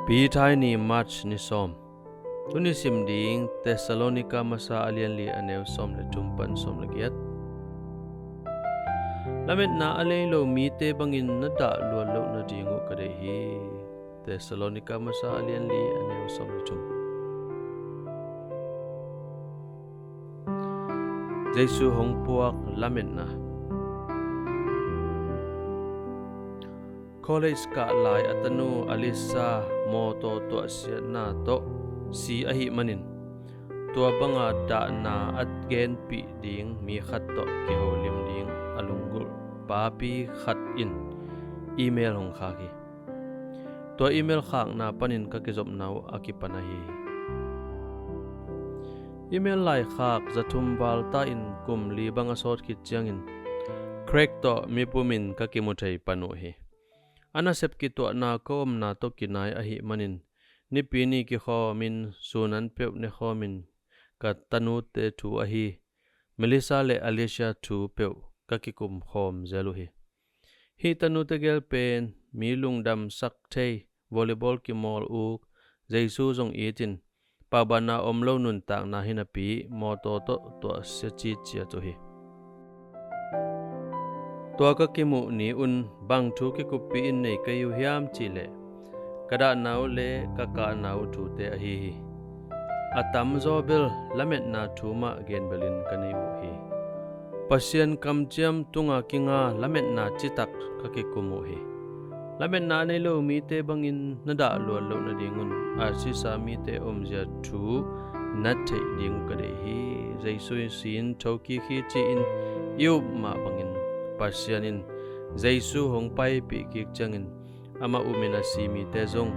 ปีท้ายนี้มาร์ชนิสอมตุนิสิมดิงเทสซาโลนิกามาซาอาเลียนลีอเนวสอมและจุมปันสอมละเกียดละเม็ดนาอเลโลมีเตบังอินนดาลวนโลนดีงูกะเดฮีเทสซาโลนิกามาซาอาเลียนลีอเนวสอมและจุมเยซูหงปวกละเม็ดนาCollege ka lai atanu Alisa moto to sia na to si ahi manin tua banga da na at gen pi ding mi khat to ki holim ding alungul papi khat in email hong kha ki to email khak na panin ka ke job naw akipanahi email lai khak zathum wal ta in kum li banga sot ki chiangin crack to mi pumin ka ki muthai panu hi ana sep ki to na kom na to kinai ahi manin ni pini ki kho min sunan pe ne kho min ka tanu te thu ahi Melissa le Alicia thu pe ka ki kum khom zelu hi tanu te gel pen mi lungdam sak thei volleyball ki mol u jaisu jong etin pa bana omlo nun tak na hina pi mo to se chi chia to hi tua ka kimu ni un bang thu ki kupi in nei kayu hiam chile kada naw le ka naw thu te hi atam zobel lamet na thuma gen belin kanei u hi pasien kamchiam tunga kinga lamet na chitak ka ki kumu hi lamet na nei lo mi te bangin nada lo na dingun si sa mi te omja thu nat thei ding ka de hi jaisui sin thoki khi chi in yu ma bangin pasianin jaisu hong pai pi ki changin ama umina simi te jong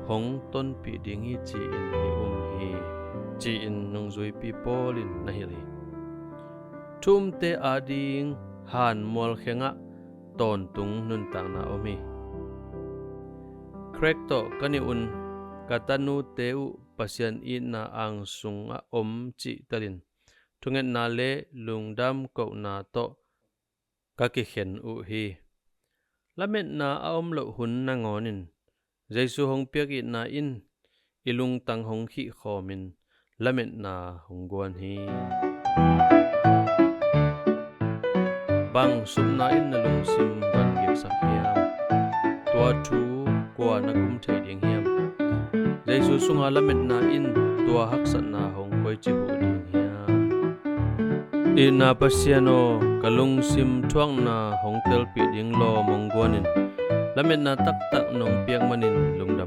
hong ton pi ding hi chi in hi chi in nong zui pi polin na hi thum te ading han mol khenga ton tung nun tang na omi crack to kani un katanu teu pasian in na ang sunga om chi talin thungen na le lungdam ko na to ka ki khen u hi lamet na aom lo hun na ngonin jaisu hong piak i na in ilung tang hong khi khomin lamet na hong gwan hi bang sum na in na lung sim ban gek sak hiam tua thu kwa na kum thei ding hiam jaisu sunga lamet na in tua hak sat na hong koi chi hu ding hiam ina pasiano kalung sim thuang na hongtel pi ding lo mongguanin lamet na tak nong piak manin lungda